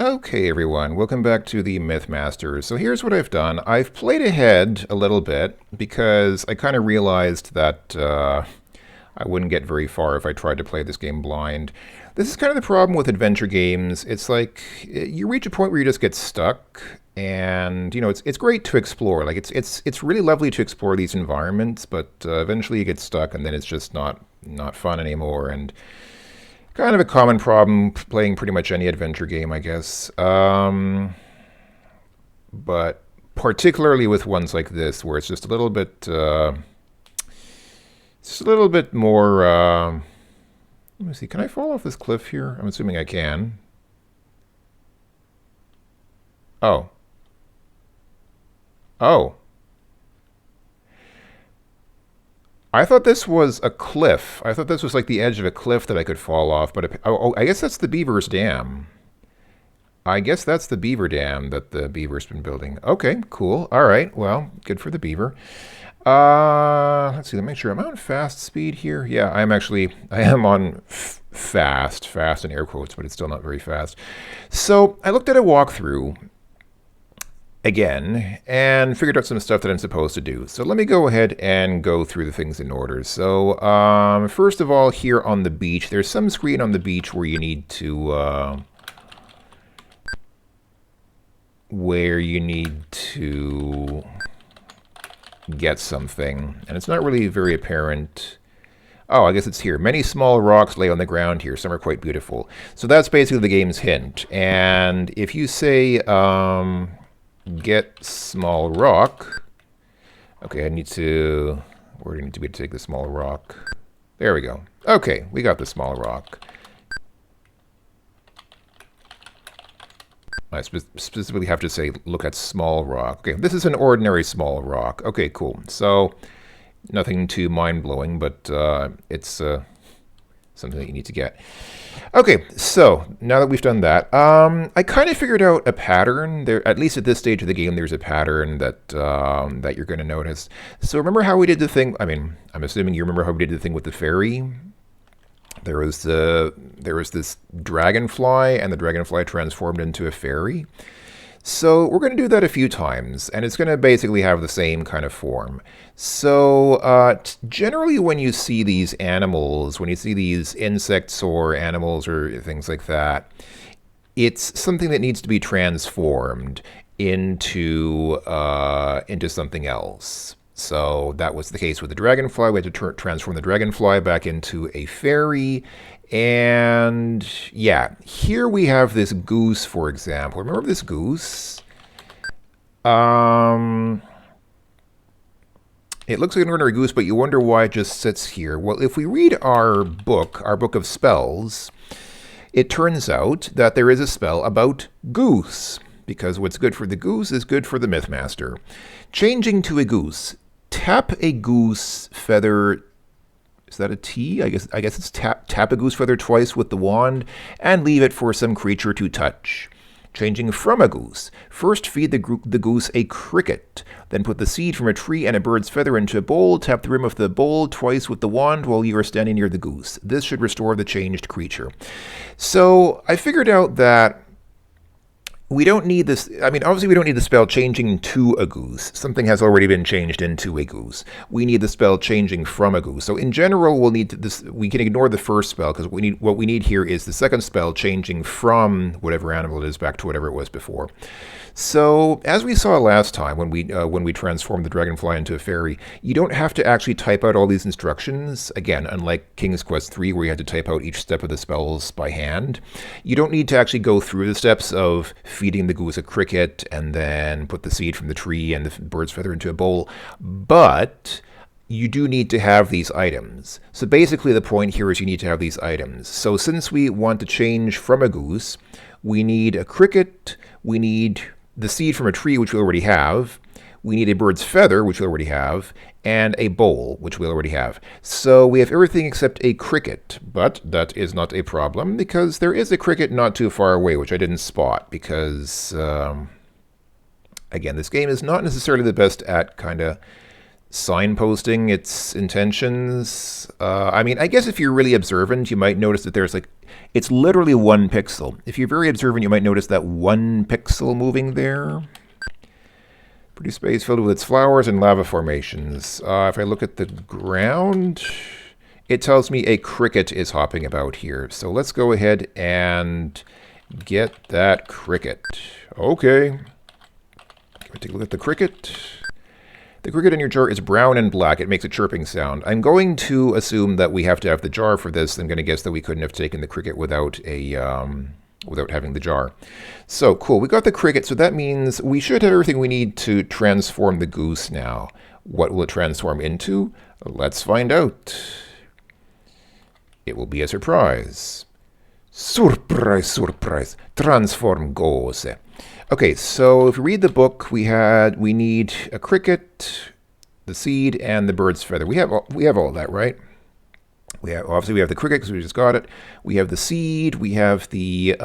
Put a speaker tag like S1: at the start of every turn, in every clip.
S1: Okay, everyone, welcome back to the MythMaster. So here's what I've done. I've played ahead a little bit because I kind of realized that I wouldn't get very far if I tried to play this game blind. This is kind of the problem with adventure games. It's like you reach a point where you just get stuck, and it's great to explore. Like it's really lovely to explore these environments, but eventually you get stuck, and then it's just not fun anymore. And kind of a common problem playing pretty much any adventure game, I guess. But particularly with ones like this, where it's just a little bit more. Let me see. Can I fall off this cliff here? I'm assuming I can. Oh. Oh. I thought this was a cliff. I thought this was like the edge of a cliff that I could fall off. But I guess that's the beaver's dam. I guess that's the beaver dam that the beaver's been building. Okay, cool. All right. Well, good for the beaver. Let's see. Let me make sure I'm on fast speed here. Yeah, I am on fast in air quotes, but it's still not very fast. So I looked at a walkthrough again and figured out some stuff that I'm supposed to do. So let me go ahead and go through the things in order. So first of all, here on the beach, there's some screen on the beach where you need to get something, and it's not really very apparent. Oh, I guess it's here. Many small rocks lay on the ground here. Some are quite beautiful. So that's basically the game's hint. And if you say get small rock, okay, where do I need to be to take the small rock? There we go. Okay, we got the small rock. I specifically have to say, look at small rock. Okay, this is an ordinary small rock. Okay, cool. So, nothing too mind-blowing, but it's something that you need to get. Okay, so, now that we've done that, I kind of figured out a pattern. There, at least at this stage of the game, there's a pattern that that you're going to notice. So, remember how we did the thing? I mean, I'm assuming you remember how we did the thing with the fairy? There was this dragonfly, and the dragonfly transformed into a fairy. So we're going to do that a few times, and it's going to basically have the same kind of form. So generally when you see these animals, when you see these insects or animals or things like that, it's something that needs to be transformed into something else. So that was the case with the dragonfly. We had to transform the dragonfly back into a fairy. And yeah, here we have this goose, for example. Remember this goose? It looks like an ordinary goose, but you wonder why it just sits here. Well, if we read our book of spells, it turns out that there is a spell about goose, because what's good for the goose is good for the MythMaster. Changing to a goose. Tap a goose feather. Is that a T? I guess it's tap a goose feather twice with the wand and leave it for some creature to touch. Changing from a goose. First feed the goose a cricket. Then put the seed from a tree and a bird's feather into a bowl. Tap the rim of the bowl twice with the wand while you are standing near the goose. This should restore the changed creature. So I figured out that we don't need this. I mean, obviously we don't need the spell changing to a goose. Something has already been changed into a goose. We need the spell changing from a goose. So in general, we'll need this. We can ignore the first spell because what we need here is the second spell changing from whatever animal it is back to whatever it was before. So as we saw last time when we transformed the dragonfly into a fairy, you don't have to actually type out all these instructions. Again, unlike King's Quest III, where you had to type out each step of the spells by hand, you don't need to actually go through the steps of feeding the goose a cricket and then put the seed from the tree and the bird's feather into a bowl. But you do need to have these items. So basically the point here is you need to have these items. So since we want to change from a goose, we need a cricket, we need the seed from a tree, which we already have, we need a bird's feather, which we already have, and a bowl, which we already have. So we have everything except a cricket, but that is not a problem because there is a cricket not too far away, which I didn't spot because, again, this game is not necessarily the best at kind of signposting its intentions. I mean, I guess if you're really observant, you might notice that there's like, it's literally 1 pixel. If you're very observant, you might notice that 1 pixel moving there. Pretty space filled with its flowers and lava formations. If I look at the ground, it tells me a cricket is hopping about here. So let's go ahead and get that cricket. Okay. Take a look at the cricket. The cricket in your jar is brown and black. It makes a chirping sound. I'm going to assume that we have to have the jar for this. I'm going to guess that we couldn't have taken the cricket without without having the jar. So cool, we got the cricket. So that means we should have everything we need to transform the goose now. What will it transform into? Let's find out. It will be a surprise. Surprise, surprise. Transform goose. Okay, so if you read the book, we need a cricket, the seed, and the bird's feather. We have all that, right? Obviously we have the cricket because we just got it. We have the seed, we have the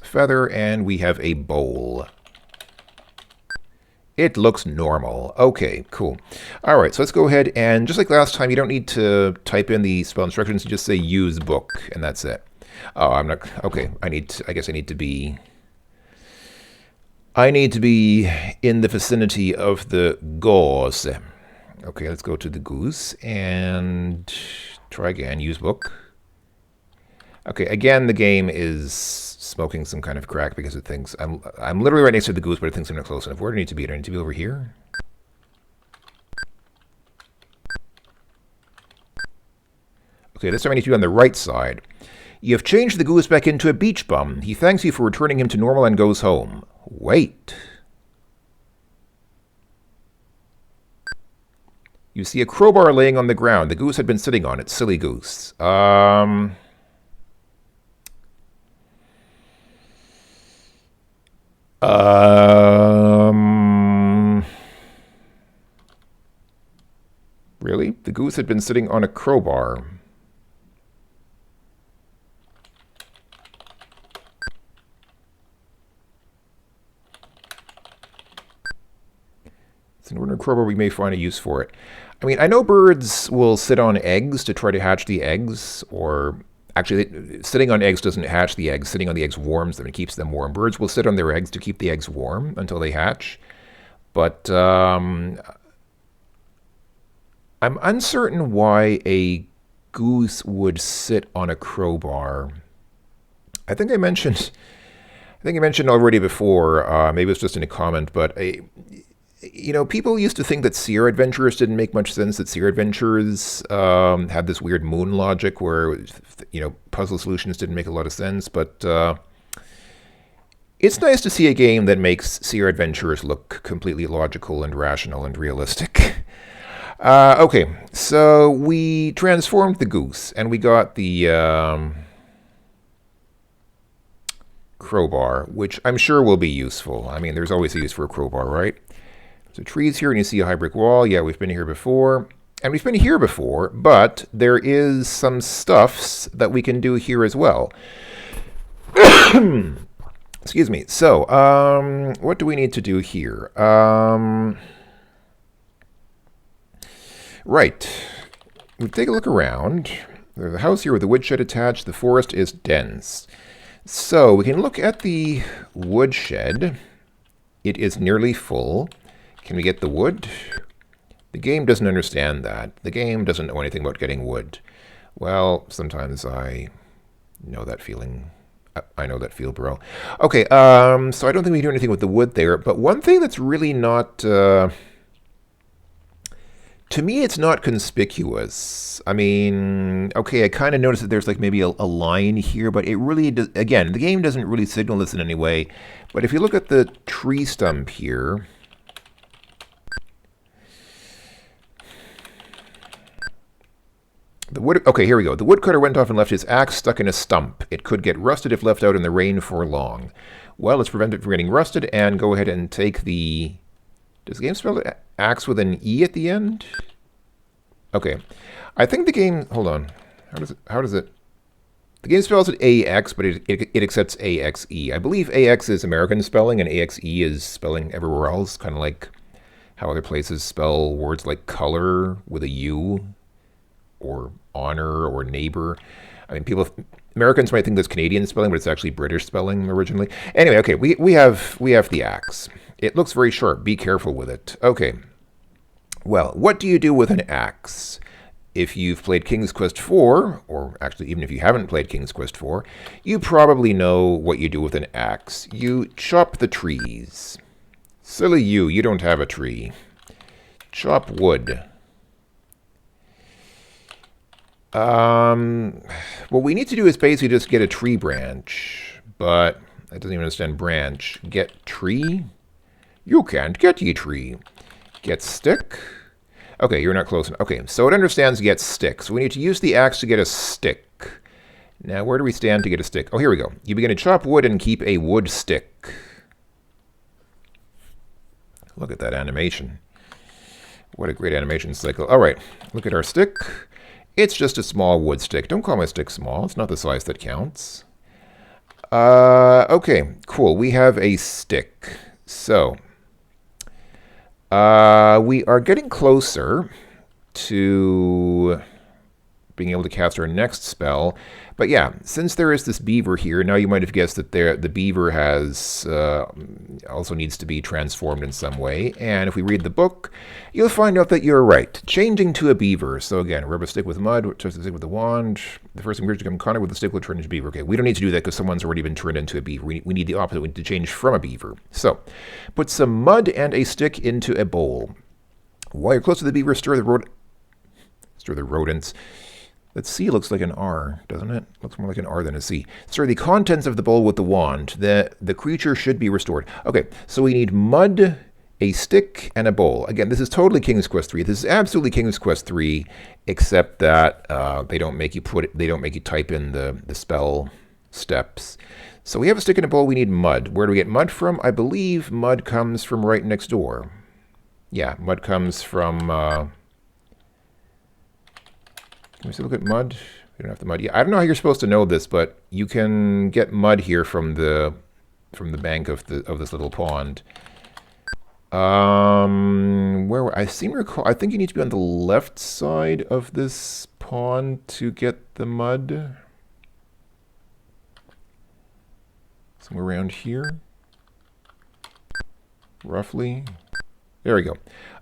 S1: feather, and we have a bowl. It looks normal. Okay, cool. All right, so let's go ahead and just like last time, you don't need to type in the spell instructions. You just say use book, and that's it. Oh, I'm not. Okay, I guess I need to be in the vicinity of the goose. Okay, let's go to the goose and try again. Use book. Okay, again, the game is smoking some kind of crack because it thinks I'm literally right next to the goose, but it thinks I'm not close enough. Where do I need to be? Do I need to be over here? Okay, this time I need to be on the right side. You have changed the goose back into a beach bum. He thanks you for returning him to normal and goes home. Wait. You see a crowbar laying on the ground. The goose had been sitting on it. Silly goose. Really? The goose had been sitting on a crowbar. It's an ordinary crowbar. We may find a use for it. I mean, I know birds will sit on eggs to try to hatch the eggs, or actually, sitting on eggs doesn't hatch the eggs. Sitting on the eggs warms them and keeps them warm. Birds will sit on their eggs to keep the eggs warm until they hatch. But I'm uncertain why a goose would sit on a crowbar. I think I mentioned already before, maybe it's just in a comment, but people used to think that Sierra Adventurers didn't make much sense, that Sierra Adventurers had this weird moon logic where, puzzle solutions didn't make a lot of sense, but it's nice to see a game that makes Sierra Adventurers look completely logical and rational and realistic. Okay, so we transformed the goose, and we got the crowbar, which I'm sure will be useful. I mean, there's always a use for a crowbar, right? So trees here, and you see a high brick wall. Yeah, we've been here before. And we've been here before, but there is some stuffs that we can do here as well. Excuse me. So, what do we need to do here? Right. We take a look around. There's a house here with a woodshed attached. The forest is dense. So, we can look at the woodshed. It is nearly full. Can we get the wood? The game doesn't understand that. The game doesn't know anything about getting wood. Well, sometimes I know that feeling. I know that feel, bro. Okay, so I don't think we can do anything with the wood there. But one thing that's really not... to me, it's not conspicuous. I mean, okay, I kind of noticed that there's like maybe a line here, but it really does... Again, the game doesn't really signal this in any way. But if you look at the tree stump here... The wood, okay, here we go. The woodcutter went off and left his axe stuck in a stump. It could get rusted if left out in the rain for long. Well, let's prevent it from getting rusted and go ahead and take the... Does the game spell axe with an E at the end? Okay. I think the game... Hold on. How does it... The game spells it AX, but it accepts AXE. I believe AX is American spelling and AXE is spelling everywhere else, kind of like how other places spell words like color with a U, or honor, or neighbor. I mean, Americans might think that's Canadian spelling, but it's actually British spelling originally. Anyway, okay, we have the axe. It looks very sharp. Be careful with it. Okay. Well, what do you do with an axe? If you've played King's Quest IV, or actually even if you haven't played King's Quest IV, you probably know what you do with an axe. You chop the trees. Silly you don't have a tree. Chop wood. What we need to do is basically just get a tree branch, but I doesn't even understand branch. Get tree? You can't get ye tree. Get stick? Okay, you're not close enough. Okay, so it understands get stick. So we need to use the axe to get a stick. Now, where do we stand to get a stick? Oh, here we go. You begin to chop wood and keep a wood stick. Look at that animation. What a great animation cycle. All right, look at our stick. It's just a small wood stick. Don't call my stick small. It's not the size that counts. Okay, cool. We have a stick. So, we are getting closer to being able to cast our next spell. But yeah, since there is this beaver here, now you might have guessed that the beaver has also needs to be transformed in some way. And if we read the book, you'll find out that you're right. Changing to a beaver. So again, rub a stick with mud, touch the stick with the wand. The first thing to become Connor with the stick will turn into a beaver. Okay, we don't need to do that because someone's already been turned into a beaver. We need the opposite. We need to change from a beaver. So, put some mud and a stick into a bowl. While you're close to the beaver, stir the rodents. That C looks like an R, doesn't it? Looks more like an R than a C. Stir the contents of the bowl with the wand. The creature should be restored. Okay, so we need mud, a stick, and a bowl. Again, this is totally King's Quest 3. This is absolutely King's Quest 3, except that they don't make you type in the spell steps. So we have a stick and a bowl. We need mud. Where do we get mud from? I believe mud comes from right next door. Yeah, mud comes from. Can we still look at mud? We don't have the mud. Yeah, I don't know how you're supposed to know this, but you can get mud here from the bank of this little pond. Where I seem to recall, I think you need to be on the left side of this pond to get the mud. Somewhere around here, roughly. There we go.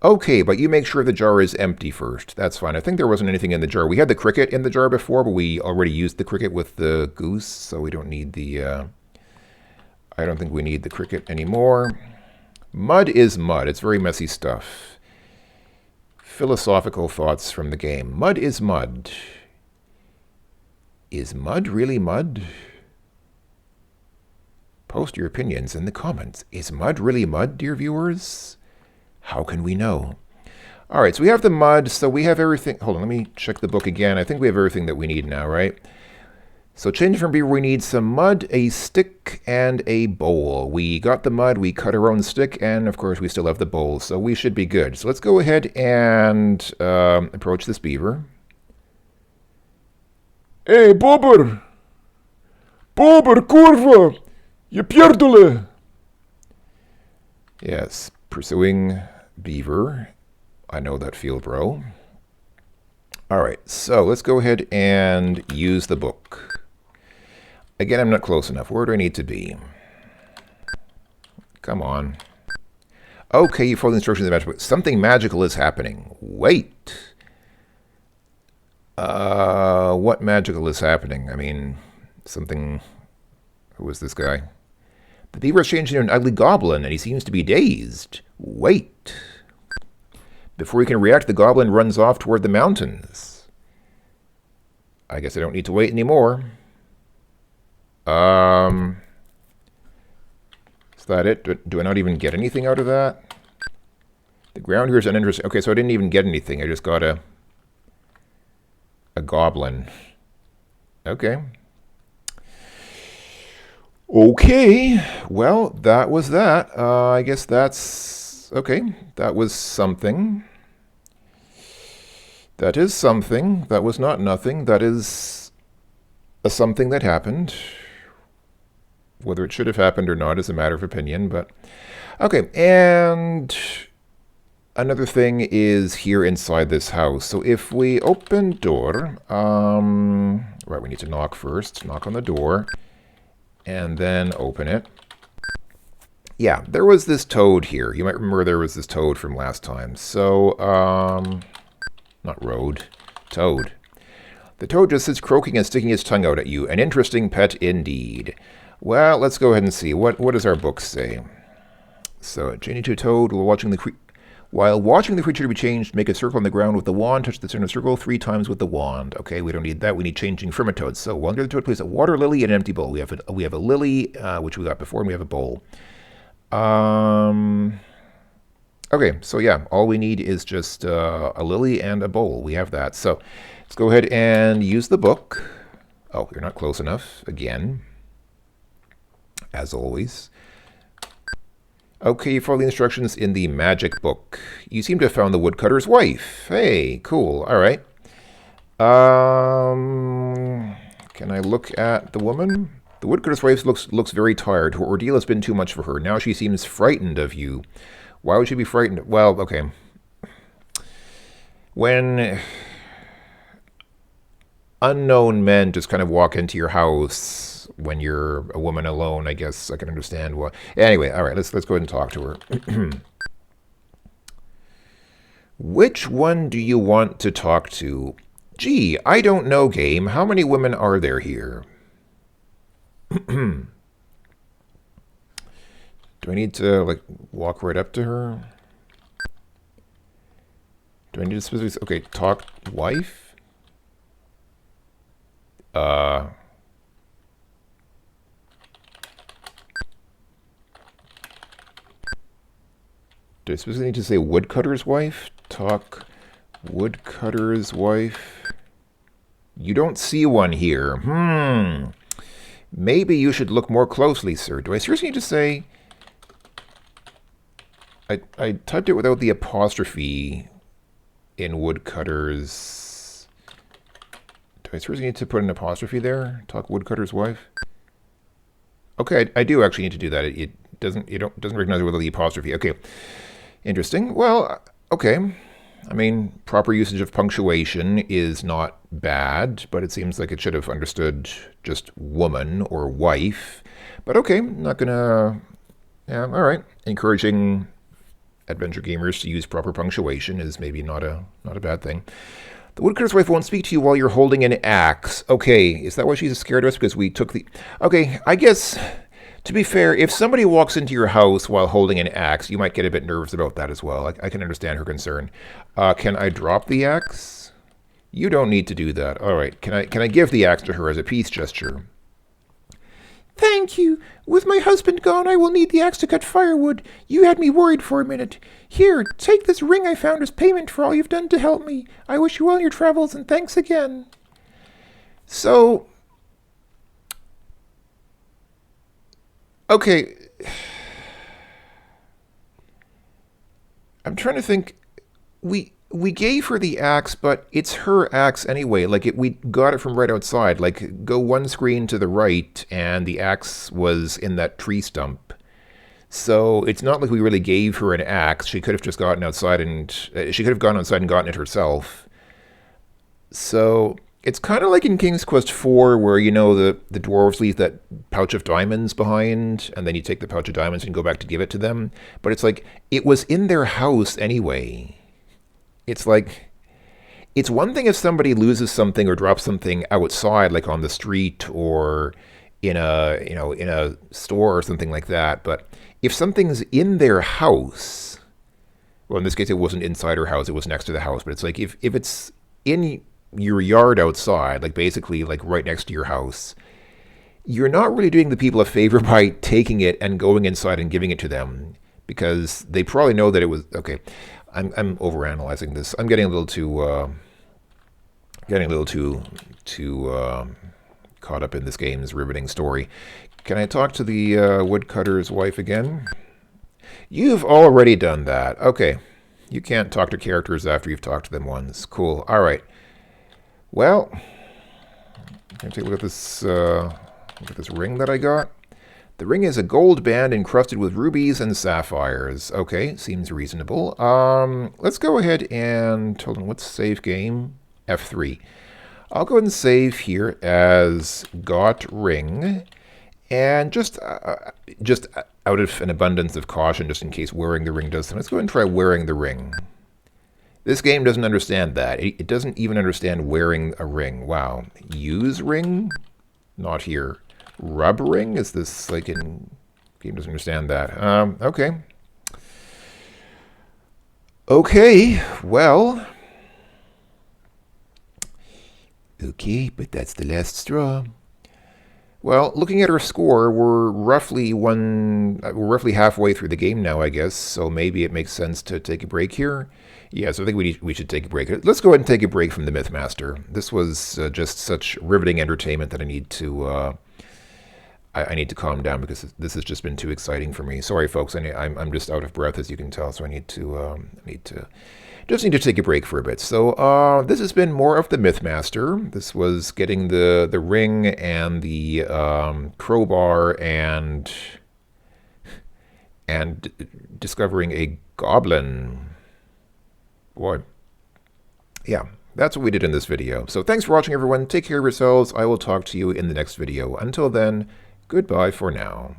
S1: Okay, but you make sure the jar is empty first. That's fine. I think there wasn't anything in the jar. We had the cricket in the jar before, but we already used the cricket with the goose, so we don't need the... I don't think we need the cricket anymore. Mud is mud. It's very messy stuff. Philosophical thoughts from the game. Mud is mud. Is mud really mud? Post your opinions in the comments. Is mud really mud, dear viewers? How can we know? All right, so we have the mud, so we have everything. Hold on, let me check the book again. I think we have everything that we need now, right? So change from beaver, we need some mud, a stick, and a bowl. We got the mud, we cut our own stick, and of course we still have the bowl, so we should be good. So let's go ahead and approach this beaver. Hey, Bobber! Bobber, kurwa! Je pierdole! Yes, pursuing beaver. I know that field, bro. All right, so let's go ahead and use the book. Again, I'm not close enough. Where do I need to be? Come on. Okay, you follow the instructions of the magic book. Something magical is happening. Wait. What magical is happening? I mean, something... Who is this guy? The beaver has changed into an ugly goblin, and he seems to be dazed. Wait. Before he can react, the goblin runs off toward the mountains. I guess I don't need to wait anymore. Is that it? Do I not even get anything out of that? The ground here is uninteresting. Okay, so I didn't even get anything. I just got a goblin. Okay. Okay, well, that was that. I guess that's... Okay, that was something. That is something. That was not nothing. That is a something that happened. Whether it should have happened or not is a matter of opinion, but... Okay, and... another thing is here inside this house. So if we open door, right, we need to knock first. Knock on the door, and then open it. Yeah, there was this toad here. You might remember there was this toad from last time. So, not road, toad. The toad just sits croaking and sticking its tongue out at you. An interesting pet indeed. Well, let's go ahead and see. What does our book say? So, changing to a toad while watching the creature to be changed, make a circle on the ground with the wand, touch the center circle 3 times with the wand. Okay, we don't need that. We need changing from a toad. So, while under the toad, place a water lily and an empty bowl. We have a lily, which we got before, and we have a bowl. Okay, so yeah, all we need is just a lily and a bowl. We have that. So let's go ahead and use the book. Oh, you're not close enough. Again, as always. Okay, follow the instructions in the magic book. You seem to have found the woodcutter's wife. Hey, cool. All right. Can I look at the woman? The woodcutter's wife looks very tired. Her ordeal has been too much for her. Now she seems frightened of you. Why would she be frightened? Well, okay. When unknown men just kind of walk into your house when you're a woman alone, I guess I can understand why. Anyway, all right, let's go ahead and talk to her. Which one do you want to talk to? Gee, I don't know, game. How many women are there here? Do I need to, like, walk right up to her? Do I need to specifically... Okay, talk wife? Do I specifically need to say woodcutter's wife? Talk woodcutter's wife? You don't see one here. Maybe you should look more closely, sir. Do I seriously need to say... I typed it without the apostrophe in woodcutter's... Do I seriously need to put an apostrophe there? Talk woodcutter's wife? Okay, I do actually need to do that. It doesn't recognize it without the apostrophe. Okay, interesting. Well, okay. I mean, proper usage of punctuation is not bad, but it seems like it should have understood just woman or wife. But okay, not gonna... Yeah, all right. Encouraging adventure gamers to use proper punctuation is maybe not a bad thing. The woodcutter's wife won't speak to you while you're holding an axe. Okay, is that why she's scared of us? Because we took the... Okay, I guess... To be fair, if somebody walks into your house while holding an axe, you might get a bit nervous about that as well. I can understand her concern. Can I drop the axe? You don't need to do that. All right. Can I give the axe to her as a peace gesture? Thank you. With my husband gone, I will need the axe to cut firewood. You had me worried for a minute. Here, take this ring I found as payment for all you've done to help me. I wish you well in your travels, and thanks again. So... Okay, I'm trying to think. We gave her the axe, but it's her axe anyway. Like we got it from right outside. Like go one screen to the right, and the axe was in that tree stump. So it's not like we really gave her an axe. She could have just gotten outside and she could have gone outside and gotten it herself. So. It's kind of like in King's Quest IV where, you know, the dwarves leave that pouch of diamonds behind, and then you take the pouch of diamonds and go back to give it to them. But it's like, it was in their house anyway. It's like, it's one thing if somebody loses something or drops something outside, like on the street or in a store or something like that. But if something's in their house, well, in this case, it wasn't inside her house, it was next to the house. But it's like, if it's in your yard outside, like basically like right next to your house, you're not really doing the people a favor by taking it and going inside and giving it to them, because they probably know that it was... Okay, I'm overanalyzing this. I'm getting a little too caught up in this game's riveting story. Can I talk to the woodcutter's wife again? You've already done that. Okay, you can't talk to characters after you've talked to them once. Cool. All right. Well, can I take a look at this ring that I got? The ring is a gold band encrusted with rubies and sapphires. Okay, seems reasonable. Let's go ahead and, hold on, what's save game? F3. I'll go ahead and save here as got ring. And just out of an abundance of caution, just in case wearing the ring does something, let's go ahead and try wearing the ring. This game doesn't understand that. It doesn't even understand wearing a ring. Wow. Use ring? Not here. Rub ring? Is this like in... Game doesn't understand that. Okay. Okay, well... Okay, but that's the last straw. Well, looking at our score, we're roughly halfway through the game now, I guess. So maybe it makes sense to take a break here. Yeah, so I think we should take a break. Let's go ahead and take a break from the MythMaster. This was just such riveting entertainment that I need to calm down because this has just been too exciting for me. Sorry, folks. I'm just out of breath, as you can tell. So I need to take a break for a bit. So this has been more of the MythMaster. This was getting the ring and the crowbar and discovering a goblin. Boy. Yeah, that's what we did in this video. So thanks for watching, everyone. Take care of yourselves. I will talk to you in the next video. Until then, goodbye for now.